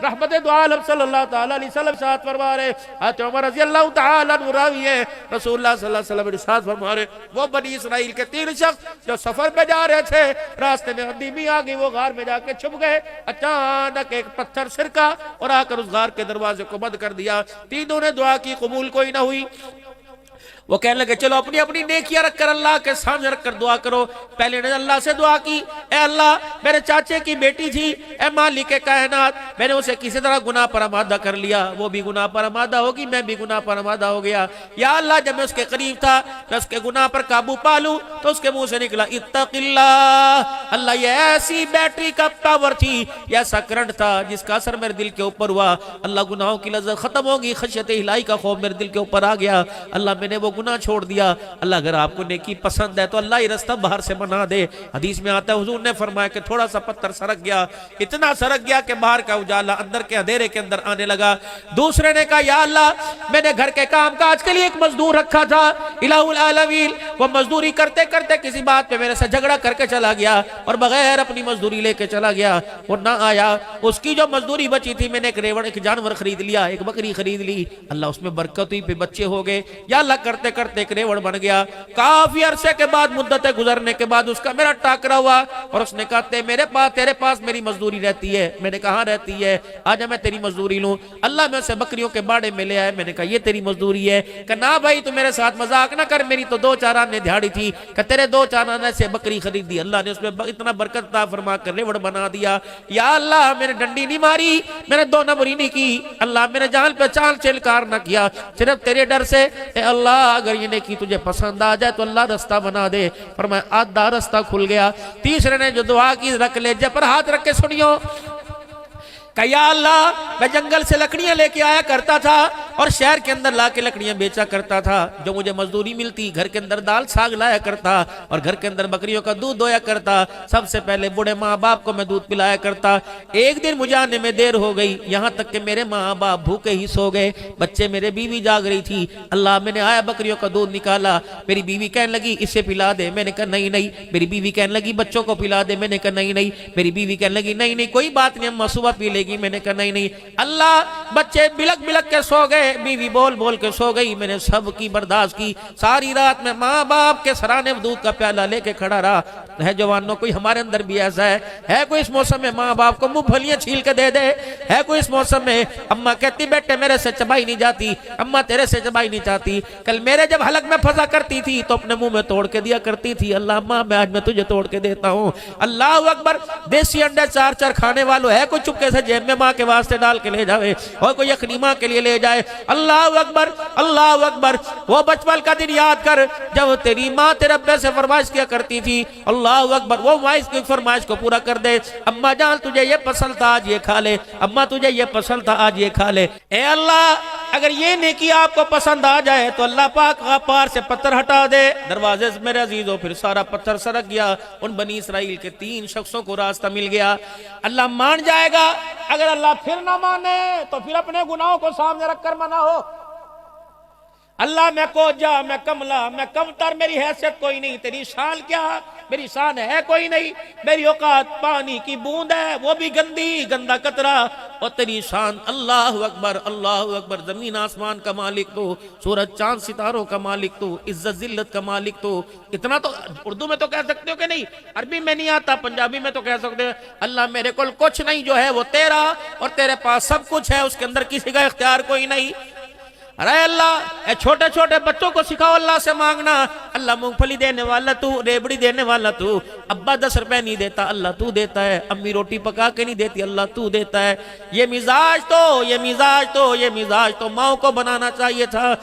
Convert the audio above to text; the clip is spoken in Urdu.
رحمت دو عالم صلی اللہ تعالیٰ علیہ وسلم ساتھ فرما رہے، حضرت عمر رضی اللہ تعالیٰ عنہ راوی ہے، رسول اللہ صلی اللہ علیہ وسلم ساتھ فرما رہے، وہ بنی اسرائیل کے 3 شخص جو سفر پہ جا رہے تھے، راستے میں اندھی آ گئی، وہ غار میں جا کے چھپ گئے، اچانک ایک پتھر سرکا اور آ کر اس غار کے دروازے کو بند کر دیا، تینوں نے دعا کی، قبول کوئی نہ ہوئی۔ وہ کہنے لگے چلو اپنی اپنی نیکیاں رکھ کر اللہ کے سامنے رکھ کر دعا کرو۔ پہلے نے اللہ سے دعا کی، اے اللہ میرے چاچے کی بیٹی تھی، اے مالک کائنات میں نے اسے کسی طرح گناہ پر آمادہ کر لیا، وہ بھی گناہ پر آمادہ ہوگی، میں بھی گناہ پر آمادہ ہو گیا، یا اللہ جب میں اس کے قریب تھا میں اس کے گناہ پر قابو پالوں تو اس کے منہ سے نکلا اتق اللہ۔ اللہ یہ ایسی بیٹری کا پاور تھی، یہ ایسا کرنٹ تھا جس کا اثر میرے دل کے اوپر ہوا، اللہ گناہوں کی لذت ختم ہوگی، خشیت الہی کا خوف میرے دل کے اوپر آ گیا، اللہ میں نے وہ گناہ چھوڑ دیا۔ اللہ اگر آپ کو نیکی پسند ہے تو اللہ ہی رستہ باہر سے بنا دے۔ حدیث میں آتا ہے حضور نے فرمایا کہ تھوڑا سا پتھر سرک گیا، اتنا سرک گیا کہ باہر کا اجالا اندر کے اندھیرے کے اندر آنے لگا۔ دوسرے نے کہا یا اللہ میں نے گھر کے کام کاج کے لیے ایک مزدور رکھا تھا، الہ العالمین وہ مزدوری کرتے کرتے کسی بات پہ میرے سے جھگڑا کر کے چلا گیا اور بغیر اپنی مزدوری لے کے چلا گیا، وہ نہ آیا، اس کی جو مزدوری بچی تھی میں نے ایک جانور خرید لیا، ایک بکری خرید لی، اللہ اس میں برکت ہوئی، پہ بچے ہو گئے، یا اللہ کرتے کرتے ایک ریوڑ بن گیا۔ کافی عرصے کے بعد مدتیں گزرنے کے بعد اس کا میرا ٹاکرا ہوا اور اس نے کہا تیرے پاس میری مزدوری رہتی ہے، میں نے کہا رہتی ہے، آجا میں تیری مزدوری لوں۔ اللہ میں اسے بکریوں کے باڑے میں لے آئے، میں نے کہا یہ تیری مزدوری ہے، کہ نا بھائی تو میرے ساتھ مذاق نہ کر، میری تو 2-4 آنے دہاڑی تھی، کہ تیرے 2-4 آنے سے بکری خرید دی، اللہ نے اس میں اتنا برکت عطا فرما کر ریوڑ بنا دیا۔ یا اللہ میں نے ڈنڈی نہیں ماری، میں نے 2 نمبری نہیں کی، اللہ میں نے جان پہ چال چلکار نہ کیا، صرف تیرے ڈر سے، اے اللہ اگر یہ نیکی تجھے پسند آ جائے تو اللہ رستہ بنا دے۔ فرمایا آدھا رستہ کھل گیا۔ تیسرے نے جو دعا کی رکھ لے جب پر ہاتھ رکھ کے سنیو، کہ یا اللہ میں جنگل سے لکڑیاں لے کے آیا کرتا تھا اور شہر کے اندر لا کے لکڑیاں بیچا کرتا تھا، جو مجھے مزدوری ملتی گھر کے اندر دال ساگ لایا کرتا اور گھر کے اندر بکریوں کا دودھ دویا کرتا، سب سے پہلے بوڑھے ماں باپ کو میں دودھ پلایا کرتا۔ ایک دن مجھے آنے میں دیر ہو گئی، یہاں تک کہ میرے ماں باپ بھوکے ہی سو گئے، بچے میرے بیوی جاگ رہی تھی، اللہ میں نے آیا بکریوں کا دودھ نکالا، میری بیوی کہنے لگی اسے پلا دے، میں نے کہا نہیں نہیں، میری بیوی کہنے لگی بچوں کو پلا دے، میں نے کہا نہیں نہیں، میری بیوی کہنے لگی نہیں نہیں کوئی بات نہیں ہم صبح پی لے گی، میں نے کہا نہیں نہیں، اللہ بچے بلک بلک کے سو گئے، بیوی بول بول کے سو گئی، میں نے سب کی برداشت کی، ساری رات میں ماں باپ کے سرانے دودھ کا پیالہ لے کے کھڑا رہا۔ ہے جوانوں کوئی ہمارے اندر بھی ایسا ہے کوئی اس موسم میں ماں باپ کو منہ پھلیاں چھیل کے دے دے، ہے کوئی اس موسم میں اماں کہتی بیٹے میرے سے چبائی نہیں جاتی، اماں تیرے سے چبائی نہیں چاہتی، کل میرے جب حلق میں پھنسا کرتی تھی تو اپنے منہ میں توڑ کے دیا کرتی تھی، اللہ اماں میں آج میں تجھے توڑ کے دیتا ہوں۔ اللہ اکبر، دیسی انڈے 4 کھانے والوں ہے کوئی چپکے سے جیب میں ماں کے واسطے ڈال کے لے جاوے اور کوئی یخنی ماں کے لیے لے جائے۔ اللہ اکبر اللہ اکبر، وہ بچپن کا دن یاد کر جب تیری ماں تیرے ابے سے فرمائش کیا کرتی تھی، اللہ اکبر وہ فرمائش کو پورا کر دے، اماں جان تجھے یہ پسند تھا آج یہ کھا لے، اماں تجھے یہ پسند تھا آج یہ کھا لے۔ اے اللہ اگر یہ نیکی آپ کو پسند آ جائے تو اللہ پاک پار سے پتھر ہٹا دے۔ دروازے سے میرے عزیزوں پھر سارا پتھر سرک گیا، ان بنی اسرائیل کے 3 شخصوں کو راستہ مل گیا۔ اللہ مان جائے گا، اگر اللہ پھر نہ مانے تو پھر اپنے گناہوں کو سامنے رکھ کر منع ہو۔ اللہ میں کوجا میں کملا میں کمتر، میری حیثیت کوئی نہیں، تیری شان کیا، میری شان ہے کوئی نہیں، میری اوقات پانی کی بوند ہے وہ بھی گندی گندا قطرہ، اور تیری شان اللہ اکبر اللہ اکبر، زمین آسمان کا مالک تو، سورج چاند ستاروں کا مالک تو، عزت ذلت کا مالک تو۔ اتنا تو اردو میں تو کہہ سکتے ہو کہ نہیں، عربی میں نہیں آتا، پنجابی میں تو کہہ سکتے ہو اللہ میرے کول کچھ نہیں، جو ہے وہ تیرا اور تیرے پاس سب کچھ ہے، اس کے اندر کسی کا اختیار کوئی نہیں۔ ارے اللہ اے چھوٹے چھوٹے بچوں کو سکھاؤ اللہ سے مانگنا، اللہ مونگ پھلی دینے والا تو، ریبڑی دینے والا تو، ابا 10 روپے نہیں دیتا اللہ تو دیتا ہے، امی روٹی پکا کے نہیں دیتی اللہ تو دیتا ہے۔ یہ مزاج تو ماؤں کو بنانا چاہیے تھا۔